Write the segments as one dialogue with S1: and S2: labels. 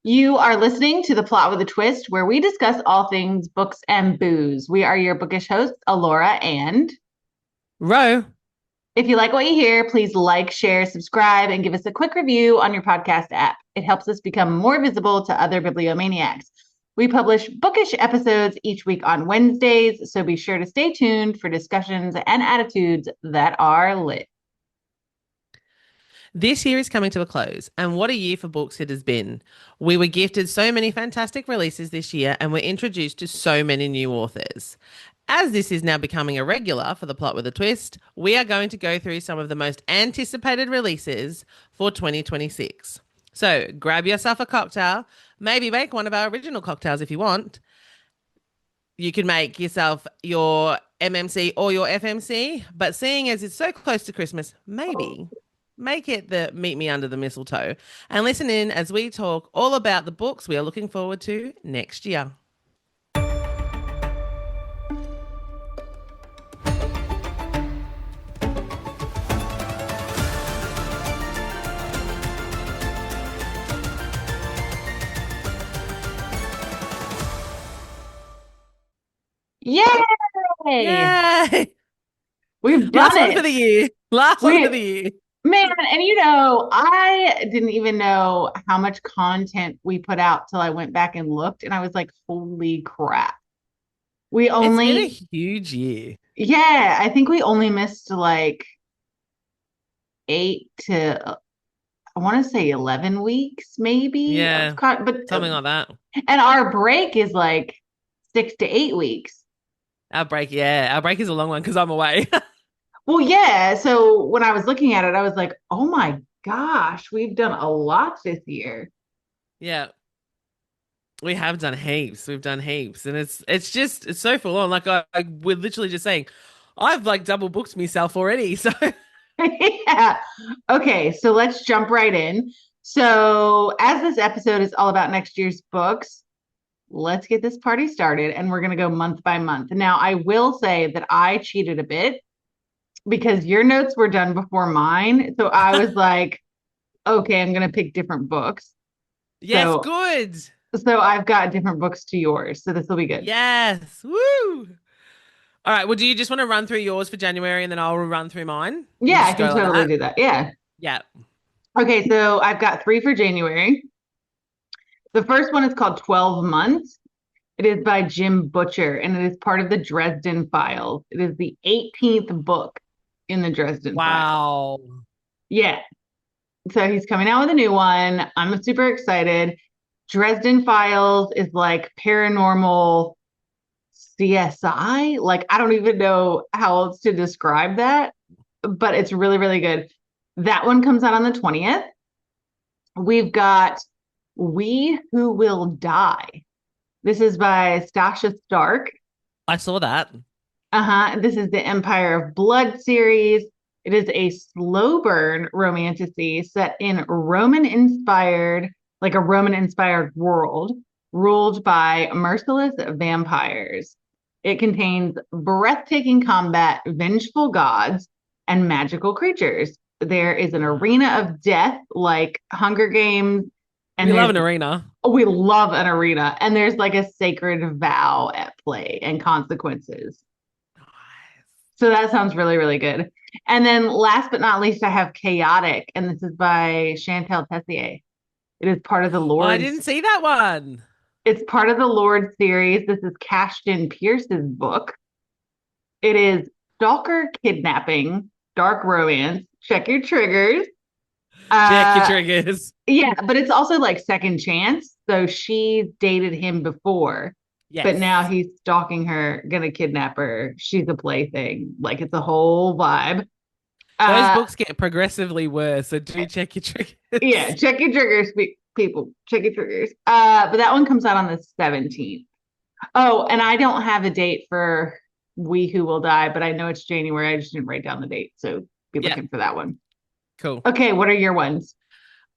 S1: You are listening to The Plot with a Twist, where we discuss all things books and booze. We are your bookish hosts, Alora, and
S2: Row.
S1: if you like what you hear, please like, share, subscribe, and give us a quick review on your podcast app. It helps us become more visible to other bibliomaniacs. We publish bookish episodes each week on Wednesdays, so be sure to stay tuned for discussions and attitudes that are lit.
S2: This year is coming to a close, and what a year for books it has been. We were gifted so many fantastic releases this year, and were introduced to so many new authors. As this is now becoming a regular for The Plot with a Twist, we are going to go through some of the most anticipated releases for 2026. So grab yourself a cocktail, maybe make one of our original cocktails if you want. You can make yourself your MMC or your FMC, but seeing as it's so close to Christmas, maybe make it the Meet Me Under the Mistletoe and listen in as we talk all about the books we are looking forward to next year.
S1: Yay!
S2: Yay!
S1: We've
S2: Last
S1: done
S2: one for
S1: it.
S2: the year. Last one for the
S1: We
S2: year.
S1: Man, and I didn't even know how much content we put out till I went back and looked, and I was like, holy crap. We
S2: It's been a
S1: only,
S2: huge year.
S1: yeah, I think we only missed like I want to say 11 weeks, maybe of
S2: Yeah,
S1: con but
S2: something like that.
S1: and our break is like 6 to 8 weeks.
S2: Our break is a long one because I'm away.
S1: Well, yeah. So when I was looking at it, I was like, oh my gosh, we've done a lot this year.
S2: Yeah, we have done heaps. We've done heaps, and it's so full on. Like we're literally just saying, I've like double booked myself already. So
S1: Yeah. Okay, so let's jump right in. So, as this episode is all about next year's books, let's get this party started and we're going to go month by month. Now, I will say that I cheated a bit because your notes were done before mine. So, I was like, okay, I'm going to pick different books.
S2: yes,
S1: So,
S2: good.
S1: so I've got different books to yours. So, this will be good.
S2: Yes, woo. All right. Well, do you just want to run through yours for January and then I'll run through mine? We'll
S1: Yeah, I
S2: just
S1: can
S2: go like
S1: totally
S2: that.
S1: do that. Yeah.
S2: Yeah.
S1: Okay, so I've got three for January. The first one is called 12 Months. It is by Jim Butcher and it is part of the Dresden Files. It is the 18th book in the Dresden Files.
S2: Wow.
S1: Yeah. So he's coming out with a new one. I'm super excited. Dresden Files is like paranormal CSI. Like, I don't even know how else to describe that, but it's really, really good. That one comes out on the 20th. We've got We Who Will Die. This is by Stasha Stark.
S2: I saw that.
S1: Uh-huh. This is the Empire of Blood series. It is a slow burn romantasy set in like a Roman inspired world ruled by merciless vampires. It contains breathtaking combat, vengeful gods, and magical creatures. There is an arena of death like Hunger Games, and
S2: We love
S1: there's
S2: an arena.
S1: we love an arena, and there's like a sacred vow at play and consequences.
S2: Nice.
S1: So that sounds really, really good. And then last but not least, I have Chaotic, and this is by Chantal Tessier. It is part of the
S2: Oh, I
S1: Lord's,
S2: didn't see that one.
S1: it's part of the Lord series. This is Cashton Pierce's book. It is stalker kidnapping, dark romance. Check your triggers.
S2: Check your
S1: Uh,
S2: triggers.
S1: yeah, but it's also like second chance. So she dated him before, but now
S2: Yes.
S1: he's stalking her, gonna kidnap her. She's a plaything. Like it's a whole vibe.
S2: Those
S1: Uh,
S2: books get progressively worse, so do check your
S1: yeah,
S2: triggers.
S1: check your triggers, people. Check your triggers. But that one comes out on the 17th. Oh, and I don't have a date for We Who Will Die, but I know it's January. I just didn't write down the date, so be
S2: Yeah,
S1: looking for that one.
S2: cool.
S1: Okay, what are your ones?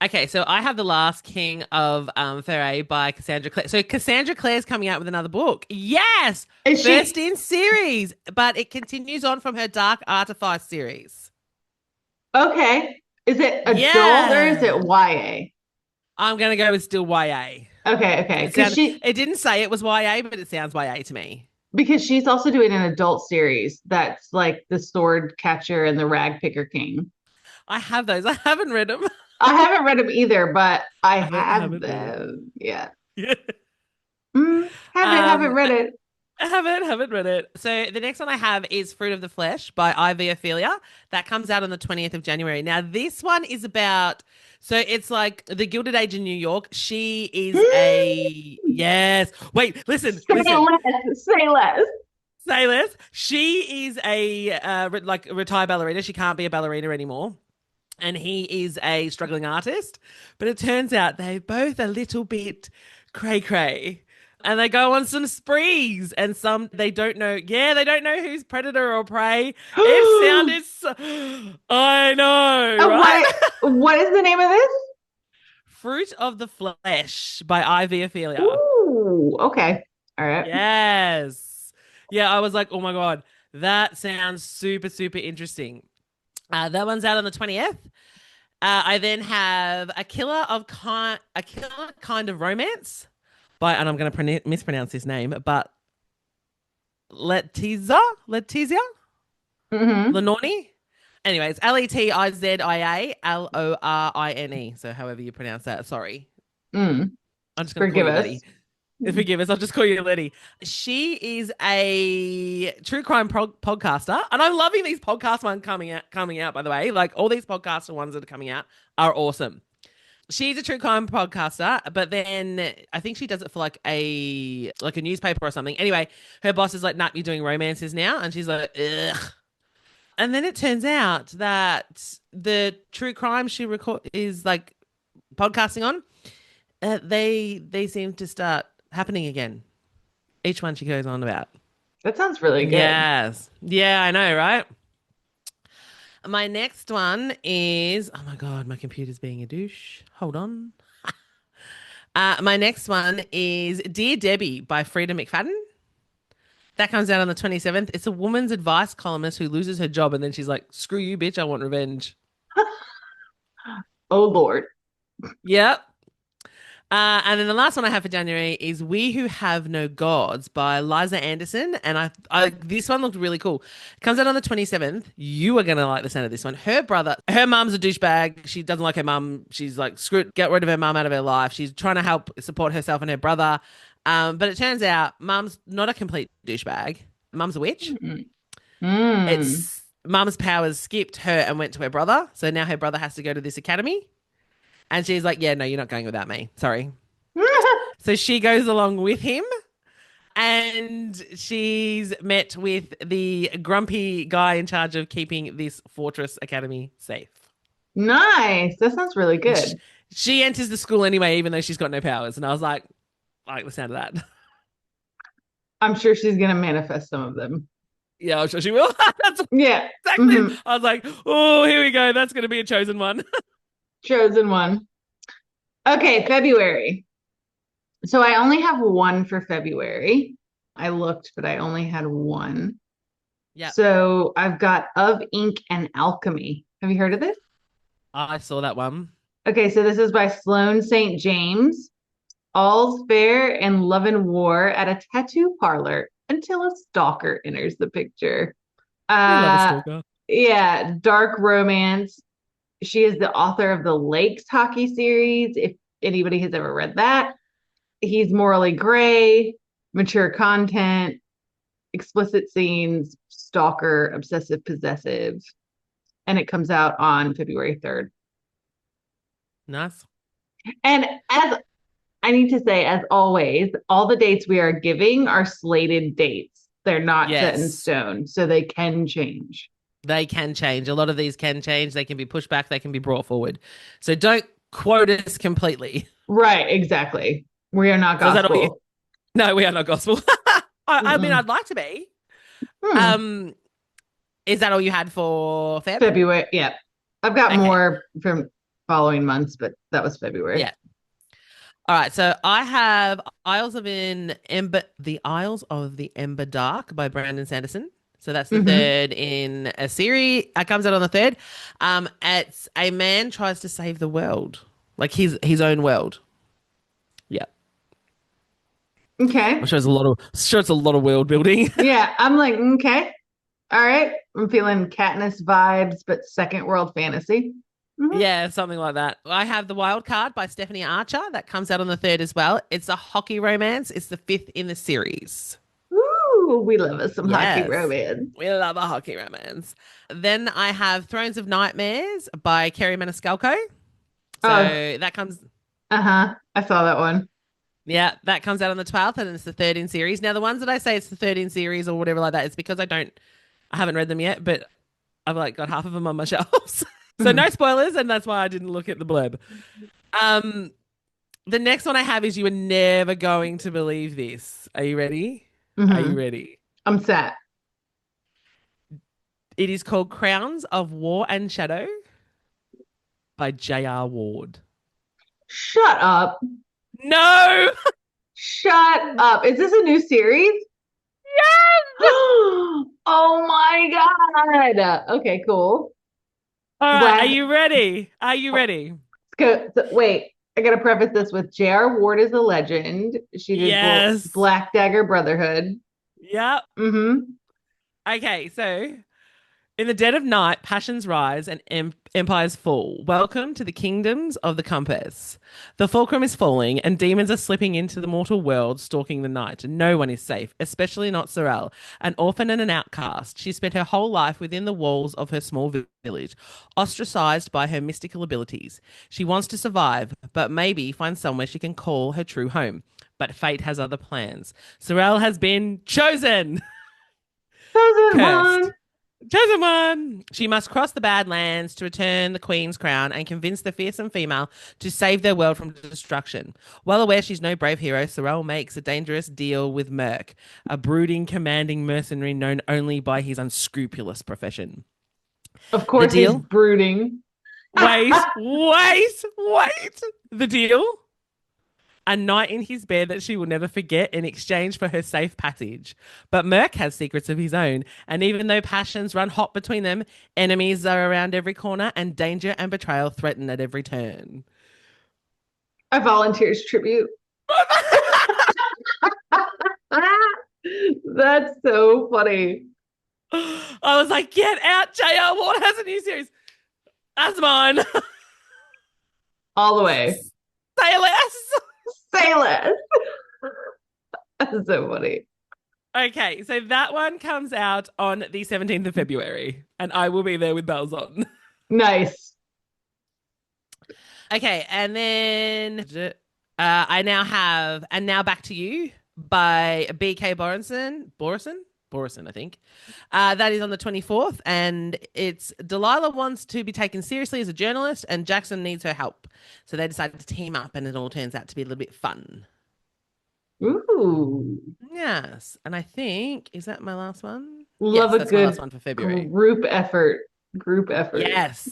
S2: Okay, so I have The Last King of Foray by Cassandra Clare. So Cassandra Clare's coming out with another book. Yes!
S1: Is
S2: First
S1: she
S2: in series, but it continues on from her Dark Artifice series.
S1: okay? Is it adult or is
S2: Yeah.
S1: it YA?
S2: I'm gonna go with still YA.
S1: Okay.
S2: It it didn't say it was YA, but it sounds YA to me.
S1: Because she's also doing an adult series that's like the Sword Catcher and the Rag Picker King.
S2: I have those. I haven't read them.
S1: I haven't read them either, but I have
S2: Haven't read
S1: them. Yeah.
S2: them.
S1: Haven't
S2: Um,
S1: read it.
S2: haven't read it. So the next one I have is Fruit of the Flesh by Ivy Ophelia. That comes out on the 20th of January. Now this one is about so it's like the Gilded Age in New York. She is a yes. Wait,
S1: Say
S2: listen.
S1: less. Say less.
S2: Say less. She is a like a retired ballerina. She can't be a ballerina anymore. And he is a struggling artist. But it turns out they're both a little bit cray cray. And they go on some sprees, and some they don't know. Yeah, they don't know who's predator or prey. It sounded so, I know, right?
S1: What? What is the name of this?
S2: Fruit of the Flesh by Ivy Ophelia.
S1: Ooh, okay. All right.
S2: Yes. Yeah, I was like, oh my God, that sounds super, super interesting. That one's out on the 20th. I then have a killer kind of romance by, and I'm going to mispronounce his name, but Letizia
S1: Mm-hmm.
S2: Lenorni. Anyways, Letizia Lorine. So however you pronounce that. Sorry,
S1: Mm.
S2: I'm just going to call
S1: Forgive
S2: you
S1: us.
S2: Letty. Forgive us, I'll just call you Letty. She is a true crime podcaster, and I'm loving these podcast ones coming out. By the way, like all these podcaster ones that are coming out are awesome. She's a true crime podcaster, but then I think she does it for like a newspaper or something. Anyway, her boss is like, "Nah, you're doing romances now," and she's like, "Ugh." And then it turns out that the true crime she record is like podcasting on, they seem to start happening again. Each one she goes on about.
S1: That sounds really good.
S2: Yes. Yeah, I know, right? My next one is, oh my God, my computer's being a douche. Hold on. My next one is Dear Debbie by Frida McFadden. That comes out on the 27th. It's a woman's advice columnist who loses her job and then she's like, screw you, bitch, I want revenge.
S1: Oh Lord.
S2: Yep. And then the last one I have for January is We Who Have No Gods by Liza Anderson. And this one looked really cool. It comes out on the 27th. You are going to like the sound of this one. Her mum's a douchebag. She doesn't like her mum. She's like, screw it, get rid of her mum out of her life. She's trying to help support herself and her brother. But it turns out mum's not a complete douchebag. Mum's a witch.
S1: Mm. Mm.
S2: It's mum's powers skipped her and went to her brother. So now her brother has to go to this academy. And she's like, yeah, no, you're not going without me. Sorry. So she goes along with him and she's met with the grumpy guy in charge of keeping this fortress academy safe.
S1: Nice. That sounds really
S2: And sh-
S1: good.
S2: she enters the school anyway, even though she's got no powers. And I was like, I like the sound of that.
S1: I'm sure she's gonna manifest some of them.
S2: Yeah, I'm sure she will. That's
S1: Yeah.
S2: exactly it.
S1: Hmm.
S2: I was like, oh, here we go. That's going to be a chosen one.
S1: Chosen one. Okay, February. So I only have one for February. I looked, but I only had one.
S2: Yeah,
S1: So I've got Of Ink and Alchemy. Have you heard of this?
S2: I saw that one.
S1: Okay, so this is by Sloane St. James. All's fair in love and war at a tattoo parlor until a stalker enters the picture.
S2: We love a
S1: Uh,
S2: stalker.
S1: yeah, dark romance. She is the author of the Lakes hockey series. If anybody has ever read that, he's morally gray, mature content, explicit scenes, stalker, obsessive possessive, and it comes out on February 3rd.
S2: Nice.
S1: And as I need to say, as always, all the dates we are giving are slated dates. They're not set in
S2: Yes,
S1: stone, so they can change.
S2: they can change. A lot of these can change. They can be pushed back. They can be brought forward. So don't quote us completely.
S1: Right, exactly. We are not
S2: So is that all you?
S1: gospel.
S2: No, we are not gospel. I mean,
S1: Mm-mm.
S2: I'd like to be.
S1: Hmm.
S2: Um, is that all you had for Feb?
S1: February. Yeah. I've got
S2: Okay.
S1: more from following months, but that was February.
S2: Yeah. All right. So I have The Isles of the Ember Dark by Brandon Sanderson. So that's the
S1: Hmm.
S2: third in a series. It comes out on the third. It's a man tries to save the world. like his own world. Yeah, I'm
S1: Okay.
S2: sure it's a lot of world building.
S1: Yeah, I'm like, okay. All right. I'm feeling Katniss vibes, but second world fantasy. Mhm.
S2: Yeah, something like that. I have The Wild Card by Stephanie Archer that comes out on the 3rd as well. It's a hockey romance. It's the 5th in the series.
S1: Ooh, we love us some hockey
S2: Yes.
S1: romance.
S2: We love a hockey romance. Then I have Thrones of Nightmares by Kerry Maniscalco.
S1: Oh,
S2: So that comes,
S1: uh-huh. I saw that one.
S2: yeah, that comes out on the 12th and it's the 3rd in series. Now, the ones that I say it's the 3rd in series or whatever like that, it's because I haven't read them yet, but I've like got half of them on my shelves. So no
S1: Mhm.
S2: spoilers, and that's why I didn't look at the blurb. Um, the next one I have is you are never going to believe this. Are you ready? Are you
S1: Mhm.
S2: ready?
S1: I'm set.
S2: It is called Crowns of War and Shadow by J.R. Ward.
S1: Shut up.
S2: No!
S1: Shut up. Is this a new series? Oh my God. Okay, cool.
S2: All right, are
S1: Glad.
S2: you ready? Are you
S1: Oh,
S2: ready?
S1: wait, I gotta preface this with J.R. Ward is a legend. She did
S2: Yes.
S1: Black Dagger Brotherhood.
S2: Yep.
S1: Mm-hmm.
S2: Okay, so in the dead of night, passions rise and empires fall. Welcome to the kingdoms of the compass. The fulcrum is falling, and demons are slipping into the mortal world, stalking the night. No one is safe, especially not Sorel, an orphan and an outcast. She spent her whole life within the walls of her small village, ostracized by her mystical abilities. She wants to survive, but maybe find somewhere she can call her true home. But fate has other plans. Sorel has been chosen,
S1: Doesn't one.
S2: cursed. Chosen one! She must cross the Badlands to return the Queen's crown and convince the fearsome female to save their world from destruction. Well aware she's no brave hero, Sorel makes a dangerous deal with Merc, a brooding, commanding mercenary known only by his unscrupulous profession.
S1: Of
S2: The
S1: course he's
S2: deal?
S1: brooding.
S2: Wait! The deal? A night in his bed that she will never forget in exchange for her safe passage. But Merc has secrets of his own, and even though passions run hot between them, enemies are around every corner, and danger and betrayal threaten at every turn.
S1: I volunteers tribute. That's so funny.
S2: I was like, get out, JR Ward has a new series. That's mine.
S1: All the way.
S2: Say less.
S1: Say less. That's so funny.
S2: Okay, so that one comes out on the 17th of February, and I will be there with bells on.
S1: Nice.
S2: Okay, and then I now have And Now Back to You by B.K. Borison, I think. That is on the 24th, and it's Delilah wants to be taken seriously as a journalist, and Jackson needs her help. So they decided to team up, and it all turns out to be a little bit fun.
S1: Ooh.
S2: Yes, and I think, is that my last one?
S1: Love
S2: Yes,
S1: a
S2: that's my last
S1: good
S2: one for February.
S1: group effort. Group effort.
S2: Yes.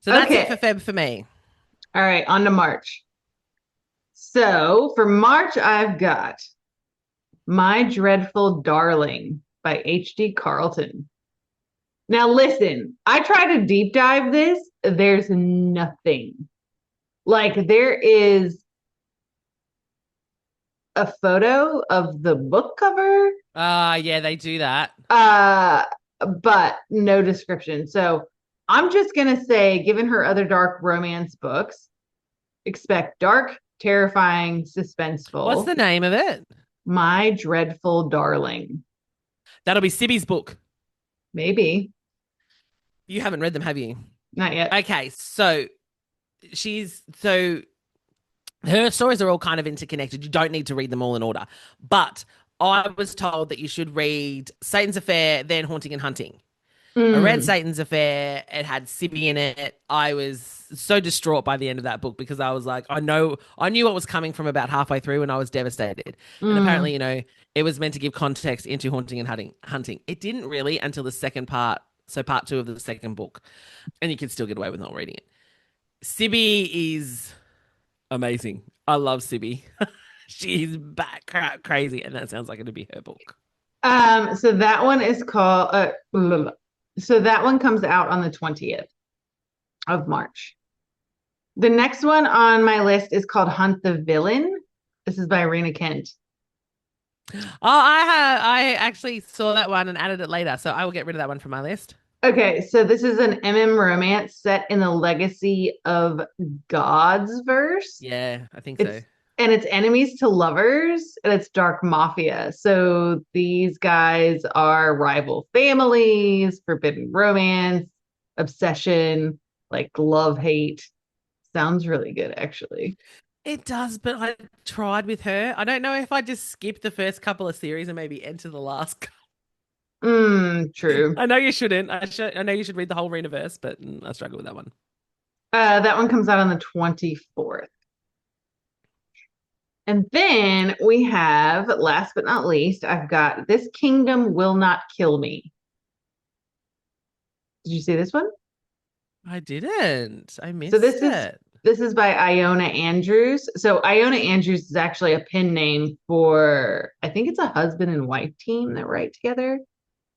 S2: So that's it for
S1: Okay.
S2: Feb for me.
S1: All right. On to March. So for March, I've got My Dreadful Darling by H.D. Carlton. Now, listen, I try to deep dive this. There's nothing. Like, there is a photo of the book cover,
S2: Yeah, they do that.
S1: uh, but no description. So I'm just going to say, given her other dark romance books, expect dark, terrifying,
S2: What's
S1: suspenseful.
S2: the name of it?
S1: My Dreadful Darling.
S2: That'll be Sibby's book.
S1: Maybe.
S2: You haven't read them, have you?
S1: Not yet.
S2: Okay, so so her stories are all kind of interconnected. You don't need to read them all in order. But I was told that you should read Satan's Affair, then Haunting and Hunting. I read
S1: Mm,
S2: Satan's Affair. It had Sibby in it. I was so distraught by the end of that book because I was like, I knew what was coming from about halfway through and I was devastated. And apparently,
S1: mm.
S2: it was meant to give context into Haunting and Hunting. It didn't really until the second part. So part two of the second book. And you can still get away with not reading it. Sibby is amazing. I love Sibby. She's back crazy. And that sounds like it'd be her book.
S1: So that one is called so that one comes out on the 20th of March. The next one on my list is called Hunt the Villain. This is by Irina Kent.
S2: I actually saw that one and added it later, so I will get rid of that one from my list.
S1: Okay, so this is an romance set in the Legacy of Gods verse.
S2: Yeah, I think
S1: It's
S2: so.
S1: it's enemies to lovers and it's dark mafia. So these guys are rival families, forbidden romance, obsession, like love hate. Sounds really good, actually.
S2: It does, but I tried with her. I don't know if I just skip the first couple of series and maybe enter the last.
S1: True.
S2: I know you shouldn't. I know you should read the whole Reuniverse, but I struggle with that one.
S1: That one comes out on the 24th. And then we have, last but not least, I've got This Kingdom Will Not Kill Me. Did you see this one?
S2: I didn't. I
S1: So
S2: missed it.
S1: this is by Iona Andrews. So Iona Andrews is actually a pen name for I think it's a husband and wife team that write together.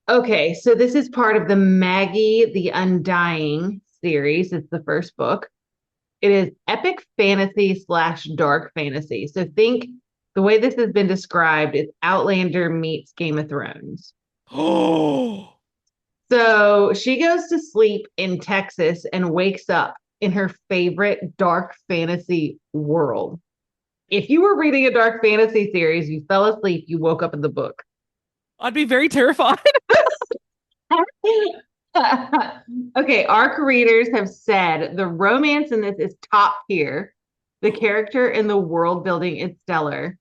S1: Okay, so this is part of the Maggie the Undying series. It's the first book. It is epic fantasy slash dark fantasy. So think the way this has been described is Outlander meets Game of Thrones.
S2: Oh,
S1: So she goes to sleep in Texas and wakes up in her favorite dark fantasy world. If you were reading a dark fantasy series, you fell asleep, you woke up in the book.
S2: I'd be very terrified.
S1: Okay, ARC readers have said the romance in this is top tier. The character and the world building is stellar.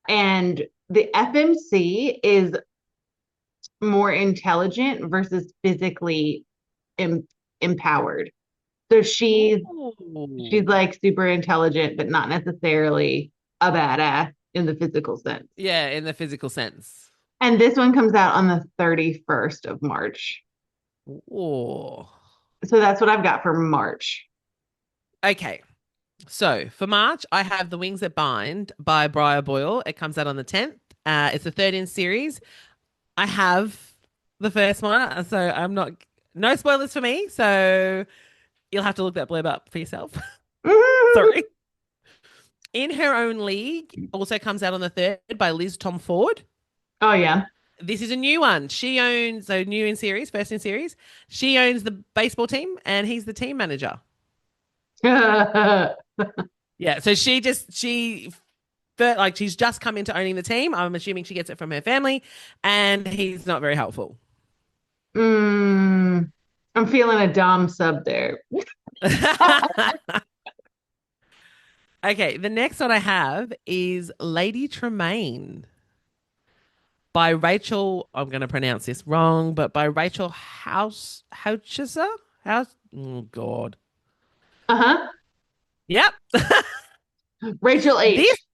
S1: And the FMC is more intelligent versus physically em empowered. So she's
S2: Oh.
S1: like super intelligent, but not necessarily a badass in the physical sense.
S2: Yeah, in the physical sense.
S1: And this one comes out on the 31st of March.
S2: Oh.
S1: So that's what I've got for March.
S2: Okay. So for March, I have The Wings That Bind by Briar Boyle. It comes out on the 10th. It's a 13 series. I have the first one, so I'm not, no spoilers for me. So you'll have to look that blurb up for yourself. Sorry. In Her Own League also comes out on the 3rd by Liz Tom Ford.
S1: Oh yeah.
S2: This is a new one. She owns, so new in series, first in series. She owns the baseball team and he's the team manager. Yeah. So like she's just come into owning the team. I'm assuming she gets it from her family and he's not very helpful.
S1: Mm, I'm feeling a Dom sub there.
S2: Okay. The next one I have is Lady Tremaine by Rachel. I'm going to pronounce this wrong, but by Rachel Houchester. House. Oh, God.
S1: Uh-huh.
S2: Yep.
S1: Rachel
S2: This
S1: H.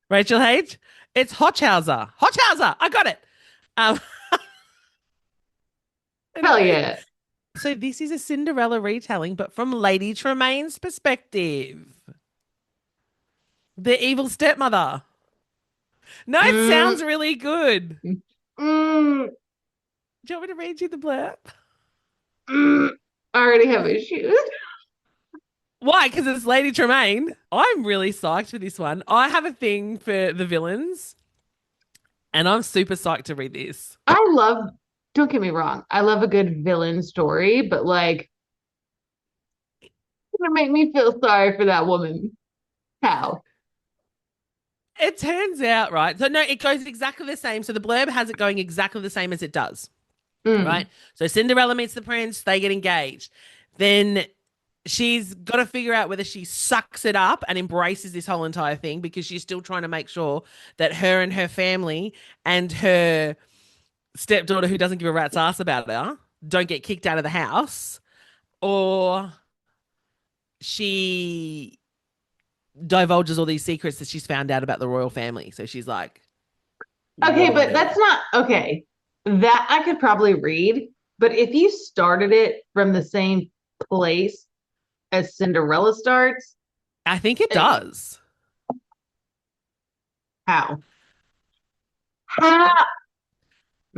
S2: Rachel H. It's Hochhauser. Hochhauser. I got it. Um,
S1: Hell
S2: anyway,
S1: yeah.
S2: so this is a Cinderella retelling, but from Lady Tremaine's perspective. The evil stepmother. No, it
S1: Mm,
S2: sounds really good.
S1: mm,
S2: Do you want me to read you the blurb?
S1: mm. I already have issues.
S2: Why? Because it's Lady Tremaine. I'm really psyched for this one. I have a thing for the villains, and I'm super psyched to read this.
S1: I love, don't get me wrong, I love a good villain story, but like, it make me feel sorry for that woman. How?
S2: It turns out, right? So, no, it goes exactly the same. So, the blurb has it going exactly the same as it does, right?
S1: Mm.
S2: So, Cinderella meets the prince, they get engaged. Then she's got to figure out whether she sucks it up and embraces this whole entire thing because she's still trying to make sure that her and her family and her stepdaughter, who doesn't give a rat's ass about her, don't get kicked out of the house, or she divulges all these secrets that she's found out about the royal family. So she's like, what
S1: Okay,
S2: do I
S1: but
S2: do?
S1: that's not okay. That I could probably read, but if you started it from the same place as Cinderella starts,
S2: I think it
S1: eh,
S2: does.
S1: how? How?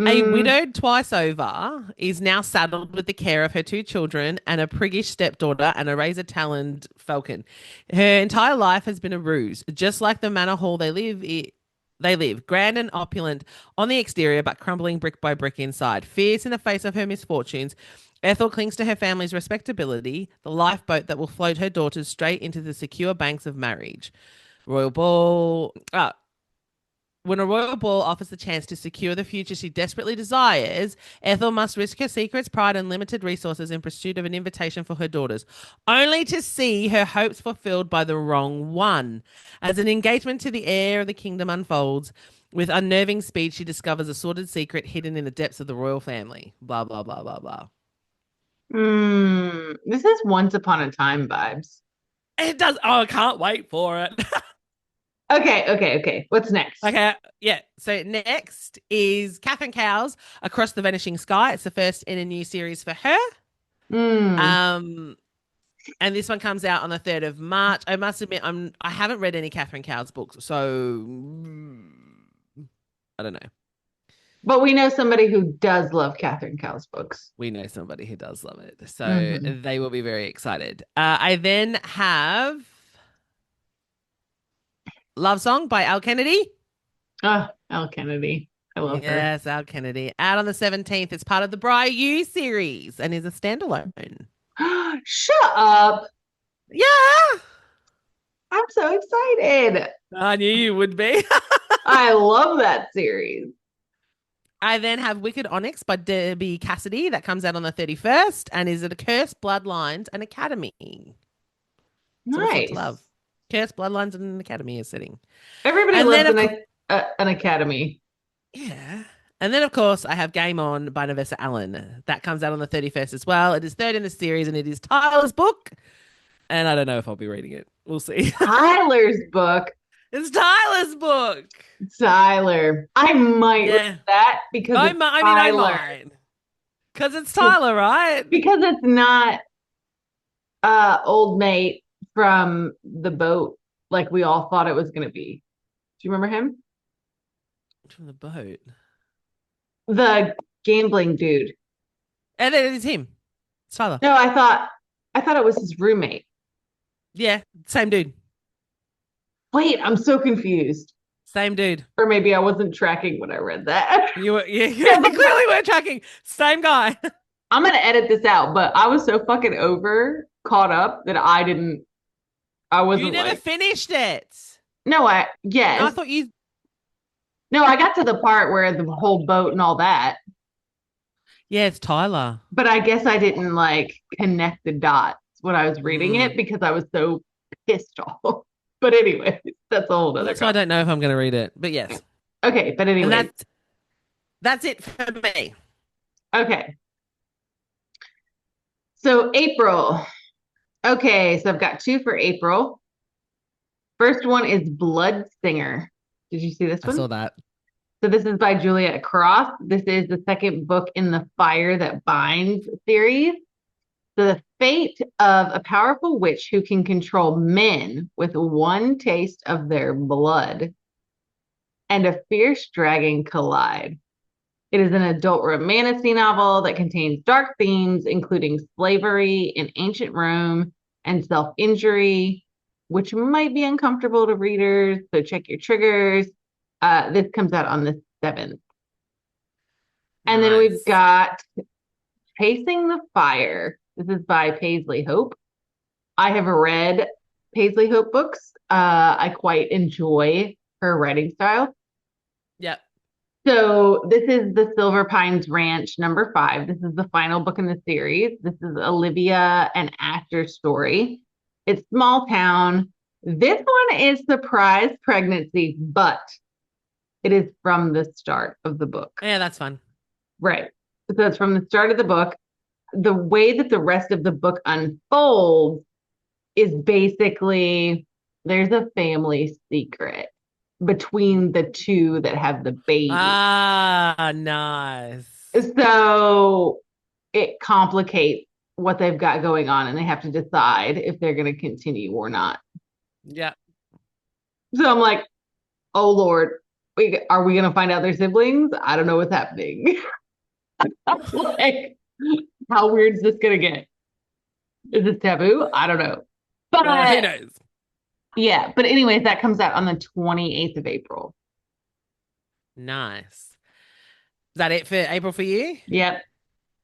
S2: A
S1: Mm,
S2: widowed twice over is now saddled with the care of her two children and a priggish stepdaughter and a razor-taloned falcon. Her entire life has been a ruse, just like the manor hall they live, grand and opulent on the exterior, but crumbling brick by brick inside. Fierce in the face of her misfortunes, Ethel clings to her family's respectability, the lifeboat that will float her daughters straight into the secure banks of marriage. Royal Ball. When a royal ball offers the chance to secure the future she desperately desires, Ethel must risk her secrets, pride, and limited resources in pursuit of an invitation for her daughters, only to see her hopes fulfilled by the wrong one. As an engagement to the heir of the kingdom unfolds, with unnerving speed, she discovers a sordid secret hidden in the depths of the royal family. Blah, blah, blah, blah, blah.
S1: this is Once Upon a Time vibes.
S2: It does. Oh, I can't wait for it.
S1: Okay. What's next?
S2: Okay, yeah. So next is Catherine Cowles, Across the Vanishing Sky. It's the first in a new series for her.
S1: Mm.
S2: Um, and this one comes out on the 3rd of March. I must admit, I haven't read any Catherine Cowles books, so I don't know.
S1: But we know somebody who does love Catherine Cowles books.
S2: We know somebody who does love it, so
S1: Hmm.
S2: they will be very excited. I then have Love Song by Al Kennedy.
S1: Oh, Elle Kennedy. I love her.
S2: Yes, Al Kennedy. Out on the 17th. It's part of the Bri You series and is a standalone.
S1: Shut up.
S2: Yeah,
S1: I'm so excited.
S2: I knew you would be.
S1: I love that series.
S2: I then have Wicked Onyx by Debbie Cassidy that comes out on the 31st and is it a Curse, Bloodlines, and Academy. So what's not to love?
S1: Nice.
S2: Curse, Bloodlines, and an Academy is sitting.
S1: Everybody
S2: And then,
S1: loves
S2: of course,
S1: an academy.
S2: yeah. And then, of course, I have Game On by Nevessa Allen. That comes out on the 31st as well. It is third in the series and it is Tyler's book. And I don't know if I'll be reading it. We'll see.
S1: Tyler's book.
S2: It's Tyler's book.
S1: Tyler. I might read
S2: Yeah.
S1: that because it's
S2: I
S1: Tyler.
S2: might. Because it's Tyler, right?
S1: Because it's not old mate from the boat like we all thought it was gonna be. Do you remember him?
S2: From the boat.
S1: The gambling dude.
S2: And then it's him. It's Tyler.
S1: No, I thought it was his roommate.
S2: Yeah, same dude.
S1: Wait, I'm so confused.
S2: Same dude.
S1: Or maybe I wasn't tracking when I read that.
S2: You were, yeah,
S1: Yeah,
S2: you clearly weren't tracking. Same guy.
S1: I'm gonna edit this out, but I was so fucking caught up that I
S2: You
S1: wasn't
S2: never
S1: like,
S2: finished it.
S1: no,
S2: No, I
S1: yes.
S2: thought you.
S1: No, I got to the part where the whole boat and all that,
S2: Yeah, it's Tyler.
S1: but I guess I didn't like connect the dots when I was reading
S2: Mm.
S1: it because I was so pissed off. But anyway, that's a whole
S2: Well,
S1: other
S2: that's why I
S1: conversation.
S2: don't know if I'm going to read it. But yes.
S1: Okay, but
S2: And
S1: anyway,
S2: that's it for me.
S1: okay. So April. Okay, so I've got two for April. First one is Blood Singer. Did you see this
S2: I
S1: one?
S2: saw that.
S1: So this is by Juliet Cross. This is the second book in the Fire That Binds series. The fate of a powerful witch who can control men with one taste of their blood and a fierce dragon collide. It is an adult romantasy novel that contains dark themes, including slavery in ancient Rome and self-injury, which might be uncomfortable to readers, so check your triggers. This comes out on the 7th. And then we've
S2: Nice.
S1: got Pacing the Fire. This is by Paisley Hope. I have read Paisley Hope books. I quite enjoy her writing style.
S2: Yep.
S1: So this is the Silver Pines Ranch #5. This is the final book in the series. This is Olivia and Asher's story. It's small town. This one is surprise pregnancy, but it is from the start of the book.
S2: Yeah, that's fun.
S1: Right. So it's from the start of the book. The way that the rest of the book unfolds is basically there's a family secret between the two that have the baby.
S2: Ah, nice.
S1: So it complicates what they've got going on and they have to decide if they're going to continue or not.
S2: Yeah.
S1: So I'm like, oh Lord, are we gonna find out they're siblings? I don't know what's happening. Like, how weird is this gonna get? Is this taboo? I don't know.
S2: Who
S1: But
S2: knows?
S1: yeah, but anyways, that comes out on the 28th of April.
S2: Nice. Is that it for April for you?
S1: Yep.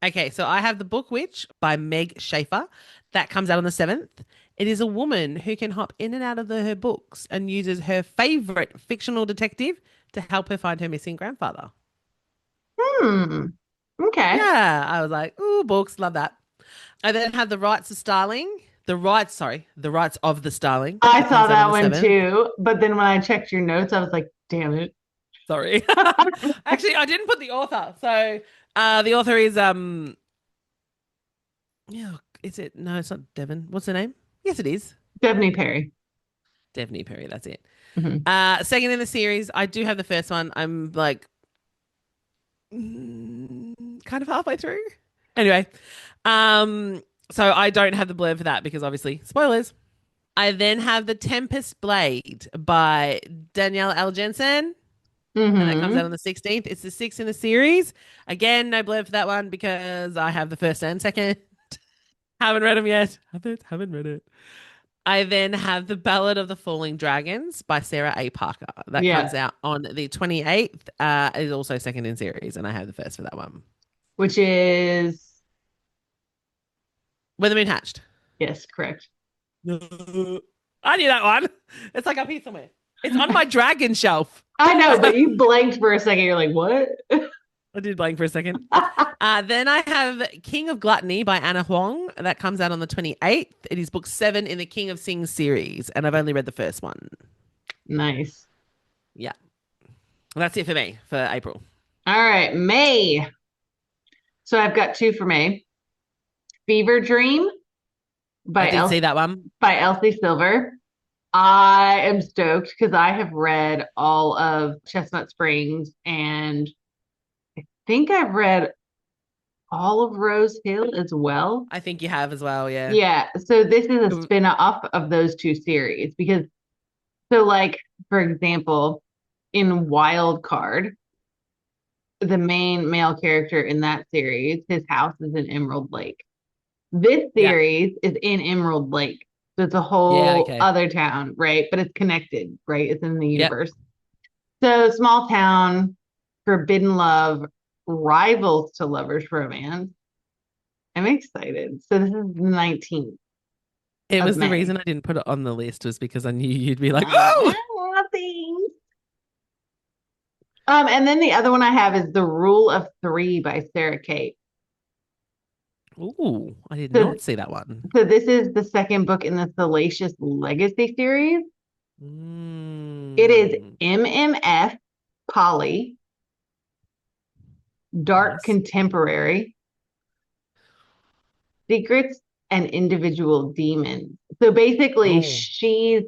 S2: Okay, so I have The Book Witch by Meg Schaefer. That comes out on the 7th. It is a woman who can hop in and out of her books and uses her favorite fictional detective to help her find her missing grandfather.
S1: Hmm. Okay.
S2: Yeah, I was like, ooh, books, love that. I then have The Rights of the Starling.
S1: I
S2: That
S1: saw
S2: comes out on
S1: that
S2: the
S1: one
S2: 7th.
S1: too, but then when I checked your notes, I was like, damn it.
S2: Sorry. Actually, I didn't put the author. So, the author is yeah, is it? No, it's not Devon. What's her name? Yes, it is.
S1: Stephanie Perry.
S2: Devney Perry, that's it.
S1: Mhm.
S2: Second in the series, I do have the first one. I'm like kind of halfway through. Anyway, so I don't have the blurb for that because obviously spoilers. I then have The Tempest Blade by Danielle L. Jensen, and that comes out
S1: Hmm.
S2: on the 16th. It's the sixth in the series. Again, no blurb for that one because I have the first and second. Haven't read them yet. Haven't read it. I then have The Ballad of the Falling Dragons by Sarah A. Parker. That
S1: Yeah,
S2: comes out on the 28th. It is also second in series, and I have the first for that one.
S1: which is
S2: Where the Moon Hatched.
S1: yes, correct.
S2: I knew that one. It's like up here somewhere. It's on my dragon shelf.
S1: I know, but
S2: I
S1: you blanked for a second. You're like, what?
S2: did blank for a second. Then I have King of Gluttony by Anna Huang. That comes out on the 28th. It is book 7 in the King of Sings series, and I've only read the first one.
S1: Nice.
S2: Yeah. That's it for me for April.
S1: All right, May. So I've got two for May. Fever Dream
S2: I
S1: by
S2: did see
S1: El
S2: that one.
S1: by Elsie Silver. I am stoked because I have read all of Chestnut Springs and think I've read all of Rose Hill as well.
S2: I think you have as well, yeah.
S1: Yeah, so this is a spin-off of those two series because so like for example, in Wild Card, the main male character in that series, his house is in Emerald Lake. This
S2: Yeah.
S1: series is in Emerald Lake. So it's a
S2: Yeah,
S1: whole
S2: okay.
S1: other town, right? But it's connected, right? It's in the
S2: Yep.
S1: universe. So small town, forbidden love, rivals to lovers romance. I'm excited. So this is the 19th
S2: It
S1: of
S2: was the
S1: May.
S2: reason I didn't put it on the list was because I knew you'd be like, oh,
S1: Nothing. And then the other one I have is The Rule of Three by Sarah Kate.
S2: ooh, I did
S1: So,
S2: not see that one.
S1: so this is the second book in the Salacious Legacy series. It is
S2: Mm,
S1: MMF, Polly, Dark
S2: nice.
S1: Contemporary, Secrets, and Individual Demons. So basically,
S2: Oh,
S1: she's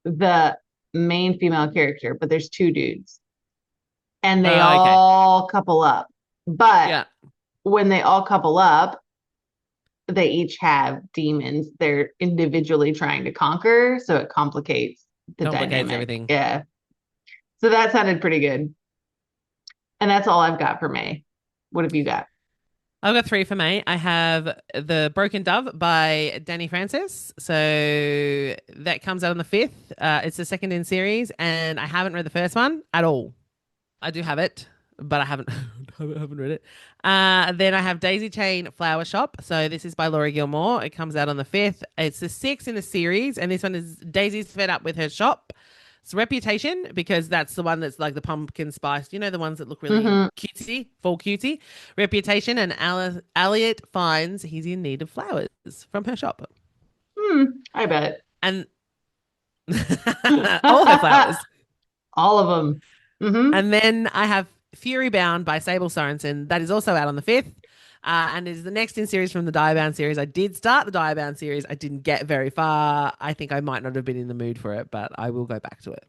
S1: the main female character, but there's two dudes, and they
S2: okay.
S1: all couple up. But
S2: Yeah,
S1: when they all couple up, they each have demons they're individually trying to conquer, so it complicates the
S2: complicates
S1: dynamic.
S2: everything.
S1: Yeah. So that sounded pretty good. And that's all I've got for May. What have you got?
S2: I've got three for May. I have The Broken Dove by Danny Francis. So that comes out on the 5th. It's the second in series, and I haven't read the first one at all. I do have it, but I haven't haven't read it. Then I have Daisy Chain Flower Shop. So this is by Laurie Gilmore. It comes out on the 5th. It's the sixth in the series, and this one is Daisy's fed up with her shop. It's Reputation because that's the one that's like the pumpkin spice. You know, the ones that look really
S1: Mm-hmm.
S2: cutesy, fall cutesy. Reputation, and Elliot finds he's in need of flowers from her shop,
S1: I bet.
S2: and all her flowers.
S1: All of them. Mm-hmm.
S2: And then I have Fury Bound by Sable Sorensen. That is also out on the 5th. And is the next in series from the Diabound series. I did start the Diabound series. I didn't get very far. I think I might not have been in the mood for it, but I will go back to it.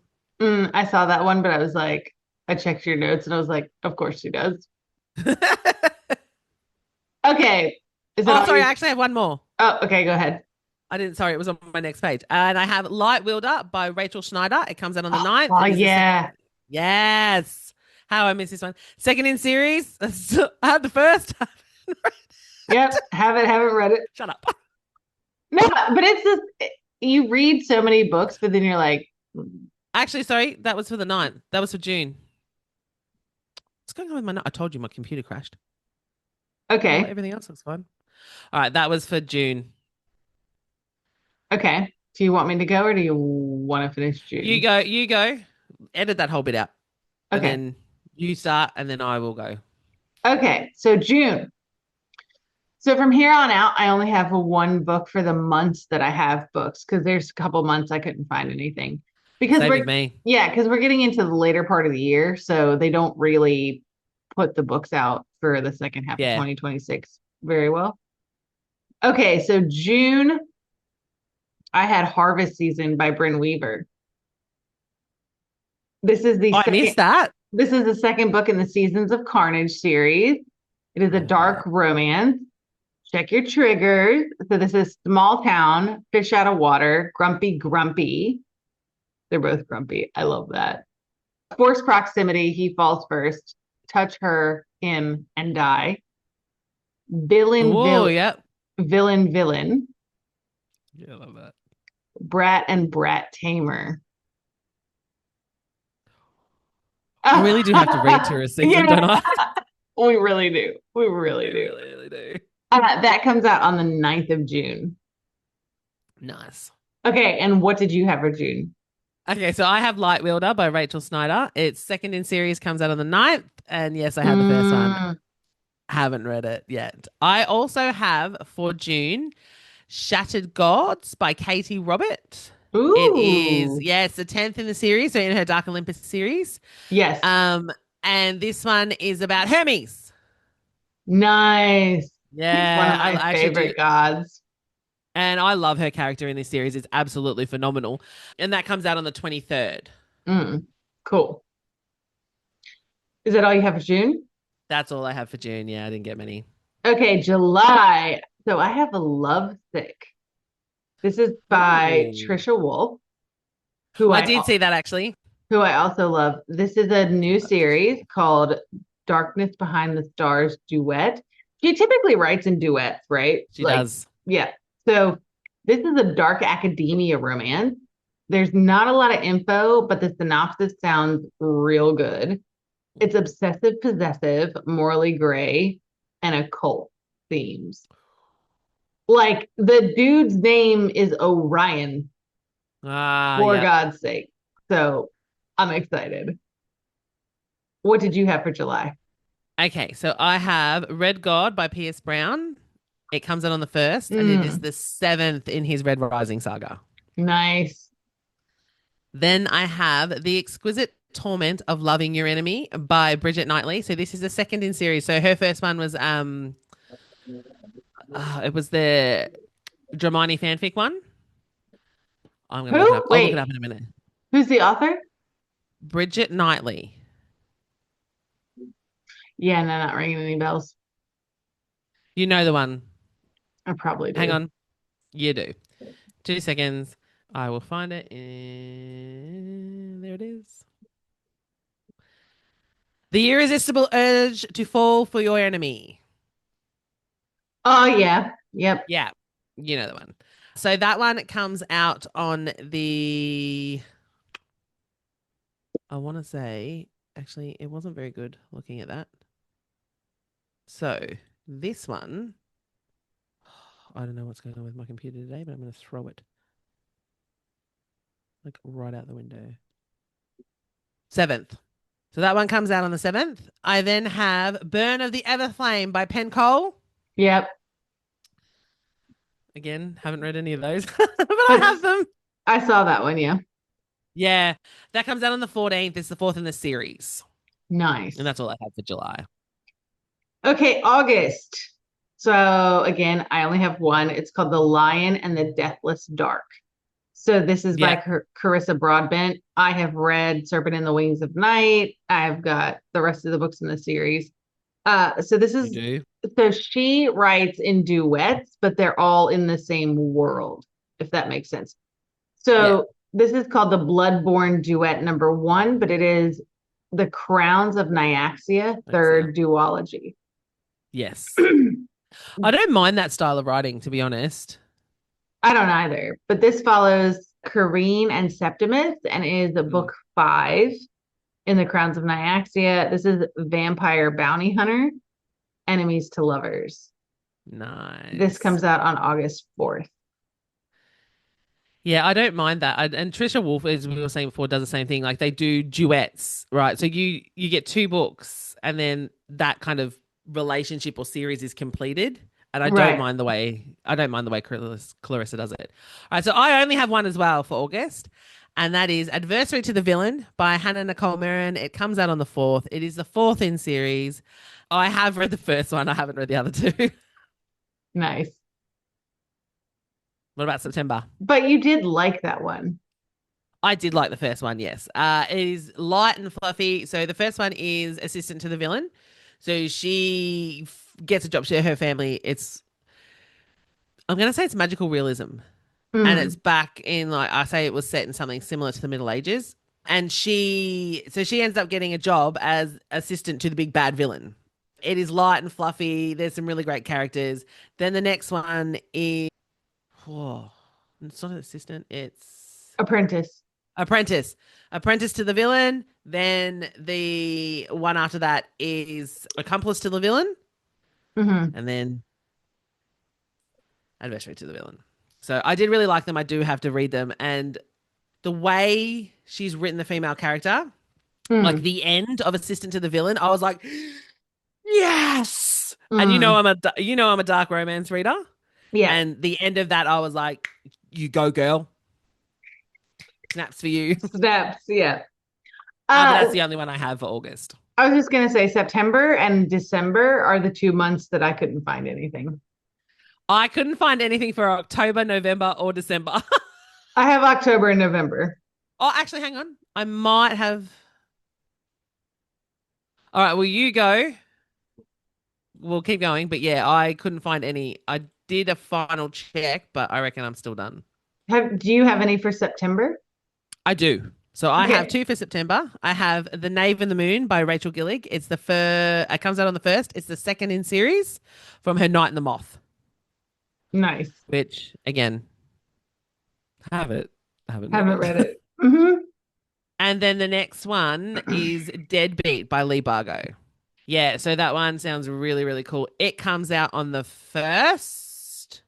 S1: I saw that one, but I was like, I checked your notes and I was like, of course she does. Okay. Is that
S2: Oh,
S1: all
S2: sorry.
S1: your
S2: I actually have one more.
S1: Oh, okay, go ahead.
S2: I didn't, sorry, it was on my next page. And I have Light Wielder by Rachel Schneider. It comes out on the ninth.
S1: Oh
S2: It is the second.
S1: yeah.
S2: Yes. How I miss this one. Second in series. I had the first.
S1: Yep. Haven't read it.
S2: Shut up.
S1: No, but it's just you read so many books, but then you're like,
S2: Actually, sorry, that was for the ninth. That was for June. What's going on with I told you my computer crashed.
S1: okay,
S2: Everything else looks fine. All right, that was for June.
S1: okay. Do you want me to go or do you want to finish
S2: You
S1: June?
S2: go, you go. Edit that whole bit out. And
S1: Okay.
S2: then you start, and then I will go.
S1: Okay. So June. So from here on out, I only have one book for the months that I have books because there's a couple months I couldn't find anything. Because
S2: Same with me.
S1: yeah, because we're getting into the later part of the year, so they don't really put the books out for the second half of
S2: Yeah.
S1: 2026 very well. Okay, so June, I had Harvest Season by Bryn Weaver. This is the
S2: I
S1: second
S2: missed that.
S1: this is the second book in the Seasons of Carnage series. It is a
S2: Oh,
S1: dark
S2: yeah.
S1: romance. Check your triggers. So this is small town, fish out of water, grumpy, grumpy. They're both grumpy. I love that. Forced proximity, he falls first. Touch her, him, and die. Villain,
S2: Oh, yeah.
S1: villain, villain.
S2: Yeah, I love that.
S1: Brat and brat tamer.
S2: I really do have to read to a season, don't
S1: Yeah,
S2: I?
S1: we really do. We really
S2: I
S1: do.
S2: really, really do.
S1: That comes out on the 9th of June.
S2: Nice.
S1: Okay, and what did you have for June?
S2: Okay, so I have Light Wielder by Rachel Snyder. It's second in series, comes out on the ninth. And yes, I had the first one.
S1: Mm,
S2: Haven't read it yet. I also have for June Shattered Gods by Katie Robert. It is,
S1: ooh,
S2: yeah, it's the 10th in the series, so in her Dark Olympus series.
S1: yes,
S2: Um, and this one is about Hermes.
S1: nice. He's one of
S2: Yeah,
S1: my
S2: I actually do.
S1: favorite gods.
S2: And I love her character in this series. It's absolutely phenomenal. And that comes out on the 23rd.
S1: Mm, cool. Is that all you have for June?
S2: That's all I have for June. Yeah, I didn't get many.
S1: Okay, July. So I have a Love Sick. This is by
S2: Ooh.
S1: Trisha Wolfe, who
S2: I
S1: I
S2: did see that actually.
S1: who I also love. This is a new series called Darkness Behind the Stars Duet. She typically writes in duets, right?
S2: She
S1: Like,
S2: does.
S1: yeah. So this is a dark academia romance. There's not a lot of info, but the synopsis sounds real good. It's obsessive possessive, morally gray, and occult themes. Like the dude's name is Orion,
S2: Ah,
S1: for
S2: yeah.
S1: God's sake. So I'm excited. What did you have for July?
S2: Okay, so I have Red God by Pierce Brown. It comes out on the first, and it is
S1: Mm,
S2: the seventh in his Red Rising saga.
S1: nice.
S2: Then I have The Exquisite Torment of Loving Your Enemy by Bridget Knightley. So this is the second in series. So her first one was it was the Dramani fanfic one. I'm gonna look it
S1: Who?
S2: up. I'll look it
S1: Wait,
S2: up in a minute.
S1: who's the author?
S2: Bridget Knightley.
S1: Yeah, no, not ringing any bells.
S2: You know the one.
S1: I probably
S2: Hang
S1: do.
S2: on. You do. 2 seconds. I will find it. There it is. The irresistible urge to fall for your enemy.
S1: Oh yeah. Yep.
S2: Yeah, you know the one. So that one comes out on the. I want to say, actually, it wasn't very good looking at that. So this one, I don't know what's going on with my computer today, but I'm going to throw it like right out the window. 7th. So that one comes out on the 7th. I then have Burn of the Everflame by Penn Cole.
S1: Yep.
S2: Again, haven't read any of those, but I
S1: But
S2: have them.
S1: I saw that one, yeah.
S2: Yeah, that comes out on the 14th. It's the fourth in the series. And
S1: Nice.
S2: that's all I have for July.
S1: Okay, August. So again, I only have one. It's called The Lion and the Deathless Dark. So this is by
S2: Yeah,
S1: Carissa Broadbent. I have read Serpent in the Wings of Night. I've got the rest of the books in the series. So this
S2: you
S1: is
S2: do.
S1: so she writes in duets, but they're all in the same world. if that makes sense.
S2: Yeah.
S1: So this is called the Bloodborne Duet number one, but it is the Crowns of Nyaxia,
S2: Axia.
S1: third duology.
S2: Yes. I don't mind that style of writing, to be honest.
S1: I don't either, but this follows Kareen and Septimus and is
S2: Mm,
S1: book five in the Crowns of Nyaxia. This is Vampire Bounty Hunter, Enemies to Lovers. This
S2: nice.
S1: comes out on August 4th.
S2: Yeah, I don't mind that. And Trisha Wolfe, as we were saying before, does the same thing. Like they do duets, right? So you get two books, and then that kind of relationship or series is completed. And
S1: Right.
S2: I don't mind the way Clarissa does it. All right, so I only have one as well for August, and that is Adversary to the Villain by Hannah Nicole Merrin. It comes out on the 4th. It is the fourth in series. I have read the first one. I haven't read the other two.
S1: Nice.
S2: What about September?
S1: But you did like that one.
S2: I did like the first one, yes. It is light and fluffy. So the first one is assistant to the villain. So gets a job. Her family. I'm going to say it's magical realism, and it's
S1: Mm,
S2: back in like I say it was set in something similar to the Middle Ages. And she ends up getting a job as assistant to the big bad villain. It is light and fluffy. There's some really great characters. Then the next one is, oh, it's not an assistant. It's
S1: Apprentice.
S2: Apprentice. Apprentice to the villain. Then the one after that is Accomplice to the villain.
S1: Hmm.
S2: And then Adversary to the villain. So I did really like them. I do have to read them. And the way she's written the female character, like
S1: Mm,
S2: the end of Assistant to the Villain, I was like, yes. And
S1: mm.
S2: I'm a dark romance reader.
S1: Yeah.
S2: And the end of that, I was like, you go, girl. Snaps for you.
S1: Steps. Yeah.
S2: But
S1: Uh,
S2: that's the only one I have for August.
S1: I was just gonna say September and December are the 2 months that I couldn't find anything.
S2: I couldn't find anything for October, November, or December.
S1: I have October and November.
S2: Oh, actually, hang on. I might have. All right, well, you go. We'll keep going. But yeah, I couldn't find any. I did a final check, but I reckon I'm still done.
S1: Do you have any for September?
S2: I do. So I have
S1: Okay.
S2: two for September. I have The Knave and the Moon by Rachel Gillig. It comes out on the first. It's the second in series from her Night and the Moth,
S1: Nice.
S2: which again, have it. I haven't read
S1: Haven't
S2: it.
S1: read it. Hmm.
S2: And then the next one is Deadbeat by Lee Bargo. Yeah, so that one sounds really, really cool. It comes out on the first,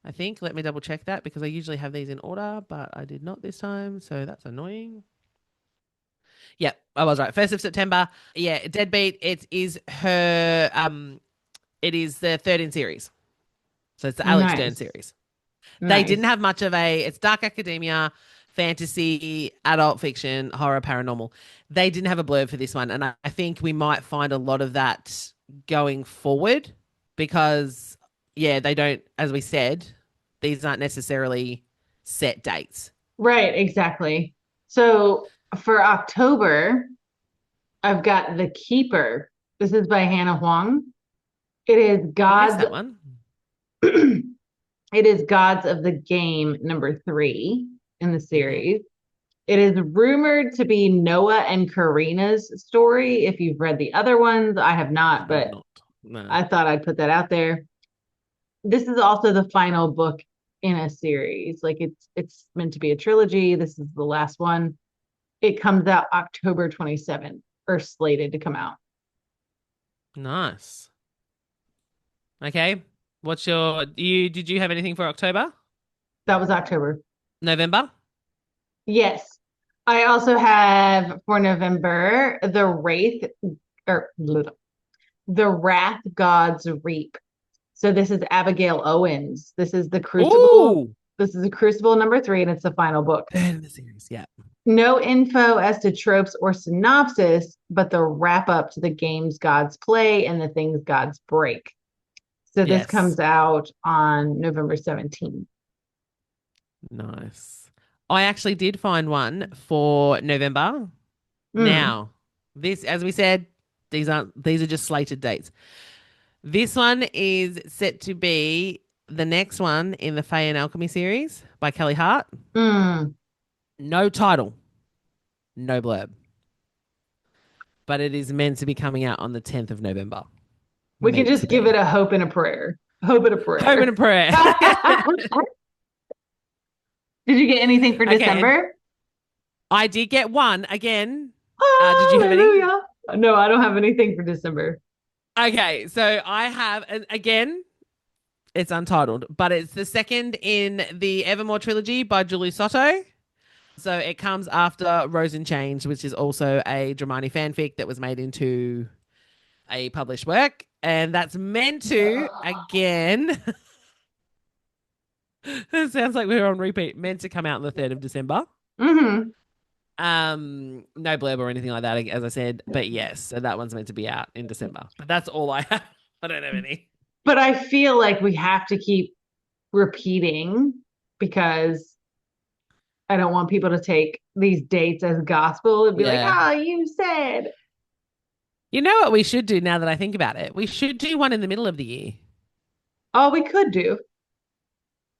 S2: I think. Let me double check that because I usually have these in order, but I did not this time. So that's annoying. Yeah, I was right. 1st of September. Yeah, Deadbeat. It is the third in series. So it's the Alex Stern
S1: Nice.
S2: series. They
S1: Nice.
S2: didn't have much of it's dark academia, fantasy, adult fiction, horror, paranormal. They didn't have a blurb for this one. And I think we might find a lot of that going forward because, yeah, they don't, as we said, these aren't necessarily set dates.
S1: Right, exactly. So for October, I've got The Keeper. This is by Hannah Huang. It is
S2: I missed
S1: Gods.
S2: that one.
S1: It is Gods of the Game number three in the
S2: Hmm.
S1: series. It is rumored to be Noah and Karina's story. If you've read the other ones, I have
S2: I
S1: not,
S2: have
S1: but
S2: not. No.
S1: I thought I'd put that out there. This is also the final book in a series. Like it's meant to be a trilogy. This is the last one. It comes out October 27th, or slated to come out.
S2: Nice. Okay. Did you have anything for October?
S1: That was October.
S2: November?
S1: Yes. I also have for November The Wraith or The Wrath Gods Reap. So this is Abigail Owens. This is the Crucible.
S2: Ooh.
S1: This is the Crucible number three, and it's the final book.
S2: Third in the series. Yeah.
S1: No info as to tropes or synopsis, but the wrap up to the games gods play and the things gods break. So this
S2: Yes.
S1: comes out on November 17th.
S2: Nice. I actually did find one for November.
S1: Mm,
S2: Now, this, as we said, these are just slated dates. This one is set to be the next one in the Fae and Alchemy series by Kelly Hart.
S1: Mm.
S2: No title, no blurb, but it is meant to be coming out on the 10th of November.
S1: We can
S2: Meant to
S1: just give it
S2: be.
S1: a hope and a prayer. Hope and a
S2: Hope and
S1: prayer.
S2: a prayer.
S1: Did you get anything for
S2: Okay,
S1: December?
S2: I did get one again. Did you have any?
S1: Hallelujah. No, I don't have anything for December.
S2: Okay, so I have, and again, it's untitled, but it's the second in the Evermore trilogy by Julie Soto. So it comes after Rose and Change, which is also a Dramani fanfic that was made into a published work. And that's meant to, again, it sounds like we're on repeat, meant to come out on the 3rd of December.
S1: Hmm.
S2: No blurb or anything like that, as I said. But yes, so that one's meant to be out in December. But that's all I have. I don't have any.
S1: But I feel like we have to keep repeating because I don't want people to take these dates as gospel and be like,
S2: Yeah.
S1: oh, you said.
S2: You know what we should do now that I think about it? We should do one in the middle of the year.
S1: Oh, we could do for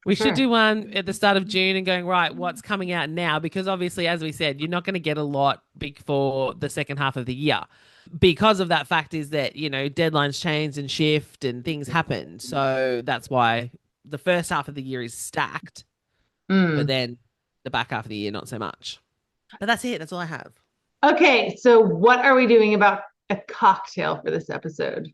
S2: We should
S1: sure.
S2: do one at the start of June and going, right, what's coming out now? Because obviously, as we said, you're not going to get a lot before the second half of the year. Because of that fact is that, deadlines change and shift and things happen. So that's why the first half of the year is stacked, but
S1: Mm.
S2: then the back half of the year, not so much. But that's it. That's all I have.
S1: Okay, so what are we doing about a cocktail for this episode?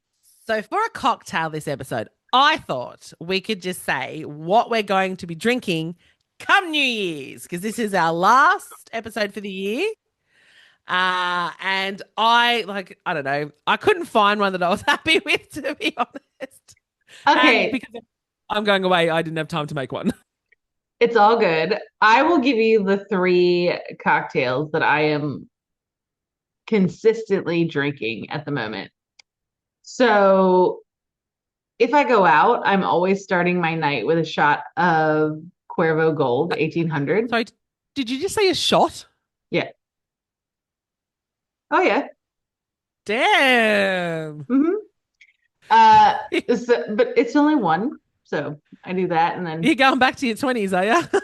S2: So for a cocktail this episode, I thought we could just say what we're going to be drinking come New Year's, because this is our last episode for the year. And I don't know, I couldn't find one that I was happy with, to be honest. And
S1: Okay,
S2: because I'm going away, I didn't have time to make one.
S1: it's all good. I will give you the three cocktails that I am consistently drinking at the moment. So if I go out, I'm always starting my night with a shot of Cuervo Gold 1800.
S2: Sorry, did you just say a shot?
S1: Yeah. Oh yeah.
S2: Damn.
S1: Hmm. But it's only one, so I do that, and then
S2: You're going back to your 20s, are you?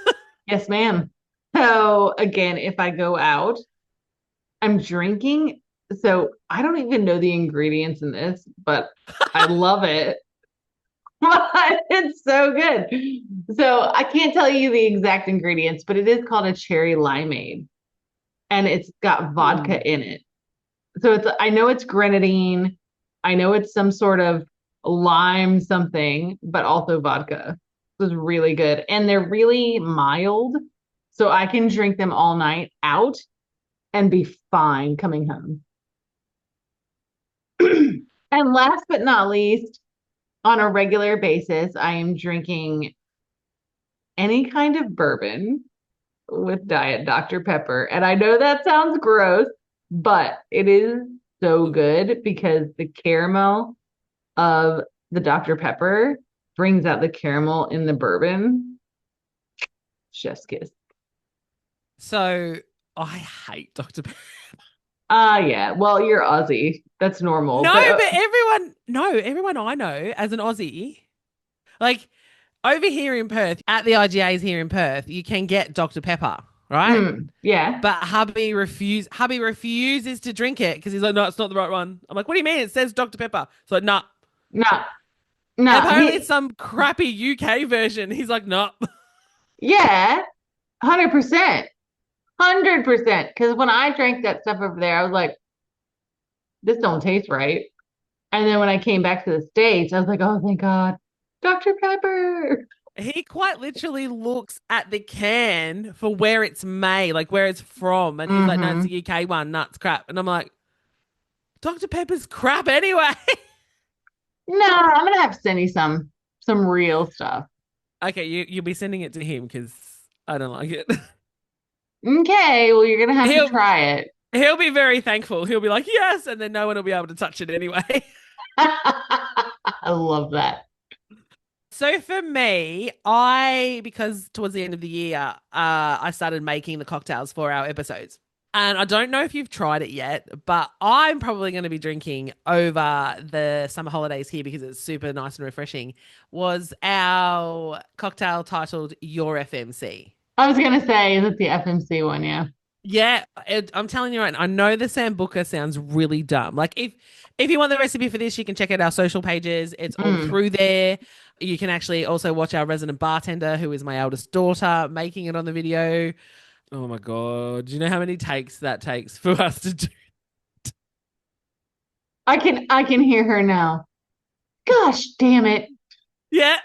S1: yes, ma'am. So again, if I go out, I'm drinking. So I don't even know the ingredients in this, but I love it. But it's so good. So I can't tell you the exact ingredients, but it is called a cherry limeade, and it's got vodka
S2: Ooh.
S1: in it. So I know it's grenadine. I know it's some sort of lime something, but also vodka. This is really good. And they're really mild. So I can drink them all night out and be fine coming home. And last but not least, on a regular basis, I am drinking any kind of bourbon with Diet Dr. Pepper. And I know that sounds gross, but it is so good because the caramel of the Dr. Pepper brings out the caramel in the bourbon. Chef's kiss.
S2: So I hate Dr. Pepper.
S1: Yeah. Well, you're Aussie. That's normal.
S2: No,
S1: But
S2: but everyone I know as an Aussie, like over here in Perth, at the IGAs here in Perth, you can get Dr. Pepper, right?
S1: yeah.
S2: But hubby refuses to drink it because he's like, no, it's not the right one. I'm like, what do you mean? It says Dr. Pepper. So like, nah.
S1: No,
S2: And
S1: no.
S2: apparently it's some crappy UK version. He's like, no.
S1: Yeah, 100%. 100%. Because when I drank that stuff over there, I was like, this don't taste right. And then when I came back to the States, I was like, oh, thank God. Dr. Pepper.
S2: He quite literally looks at the can for where it's made, like where it's from. And he's like, no, it's
S1: Hmm.
S2: a UK one. Nuts crap. And I'm like, Dr. Pepper's crap anyway.
S1: No, I'm gonna have to send you some real stuff.
S2: Okay, you'll be sending it to him because I don't like it.
S1: Okay, well, you're gonna have to
S2: He'll
S1: try it.
S2: he'll be very thankful. He'll be like, yes, and then no one will be able to touch it anyway.
S1: I love that.
S2: So for me, I because towards the end of the year, I started making the cocktails for our episodes. And I don't know if you've tried it yet, but I'm probably going to be drinking over the summer holidays here because it's super nice and refreshing. Was our cocktail titled Your FMC?
S1: I was gonna say, is it the FMC one? Yeah.
S2: Yeah, I'm telling you right now, I know the Sambuca sounds really dumb. Like if you want the recipe for this, you can check out our social pages. It's all
S1: Mm.
S2: through there. You can actually also watch our resident bartender, who is my eldest daughter, making it on the video. Oh my God. Do you know how many takes that takes for us to do?
S1: I can hear her now. Gosh damn it.
S2: Yeah.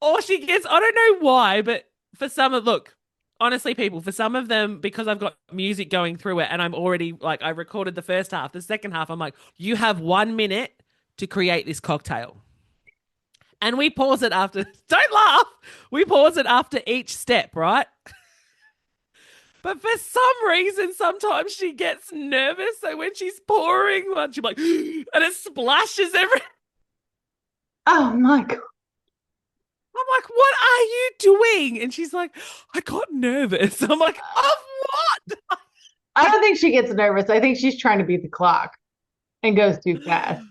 S2: Or she gets, I don't know why, but for some of, look, honestly, people, for some of them, because I've got music going through it and I'm already like, I recorded the first half, the second half, I'm like, you have 1 minute to create this cocktail. And we pause it after, don't laugh. We pause it after each step, right? But for some reason, sometimes she gets nervous. So when she's pouring one, she's like, and it splashes everywhere.
S1: Oh my God.
S2: I'm like, what are you doing? And she's like, I got nervous. I'm like, of what?
S1: I don't think she gets nervous. I think she's trying to beat the clock and goes too fast.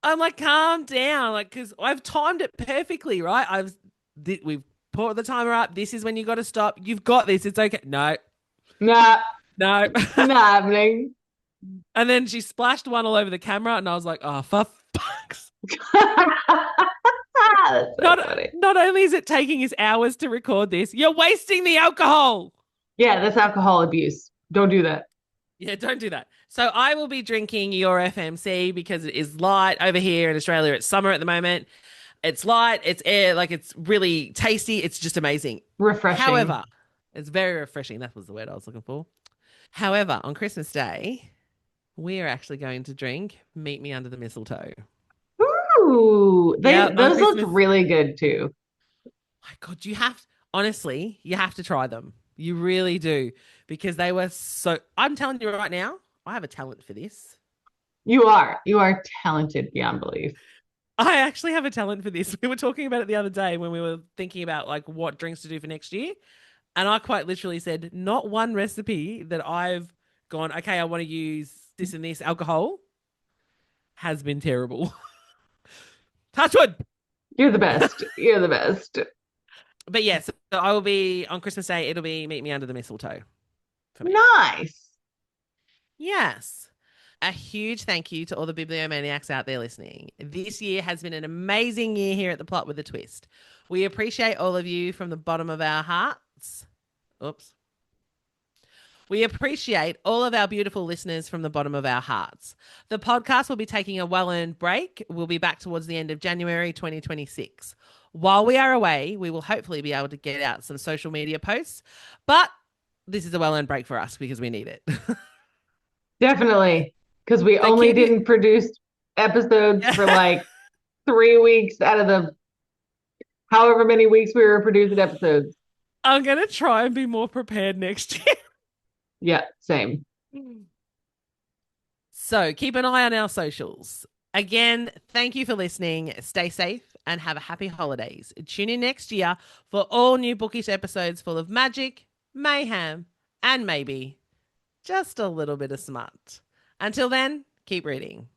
S2: I'm like, calm down. Like, because I've timed it perfectly, right? We've put the timer up. This is when you got to stop. You've got this. It's okay. No,
S1: Nah,
S2: no.
S1: not happening.
S2: And then she splashed one all over the camera. And I was like, oh, for fuck's.
S1: That's so
S2: Not,
S1: funny.
S2: not only is it taking us hours to record this, you're wasting the alcohol.
S1: Yeah, that's alcohol abuse. Don't do that.
S2: Yeah, don't do that. So I will be drinking your FMC because it is light over here in Australia. It's summer at the moment. It's light, it's air, like it's really tasty. It's just amazing.
S1: Refreshing.
S2: However, it's very refreshing. That was the word I was looking for. However, on Christmas Day, we are actually going to drink Meet Me Under the Mistletoe.
S1: Ooh,
S2: Yeah, on
S1: those looked
S2: Christmas.
S1: really good too.
S2: My God, honestly, you have to try them. You really do because they were so. I'm telling you right now, I have a talent for this.
S1: You are talented beyond belief.
S2: I actually have a talent for this. We were talking about it the other day when we were thinking about like what drinks to do for next year. And I quite literally said, not one recipe that I've gone, okay, I want to use this and this alcohol has been terrible. Touch wood.
S1: You're the best. You're the best.
S2: But yes, so I will be on Christmas Day, it'll be Meet Me Under the Mistletoe for me.
S1: Nice.
S2: Yes. A huge thank you to all the bibliomaniacs out there listening. This year has been an amazing year here at The Plot with a Twist. We appreciate all of you from the bottom of our hearts. Oops. We appreciate all of our beautiful listeners from the bottom of our hearts. The podcast will be taking a well earned break. We'll be back towards the end of January 2026. While we are away, we will hopefully be able to get out some social media posts, but this is a well earned break for us because we need it.
S1: Definitely. Because we
S2: So
S1: only
S2: keep it.
S1: didn't produce episodes for like 3 weeks out of the however many weeks we were producing episodes.
S2: I'm going to try and be more prepared next year.
S1: Yeah, same.
S2: So keep an eye on our socials. Again, thank you for listening. Stay safe and have a happy holidays. Tune in next year for all new bookish episodes full of magic, mayhem, and maybe just a little bit of smut. Until then, keep reading.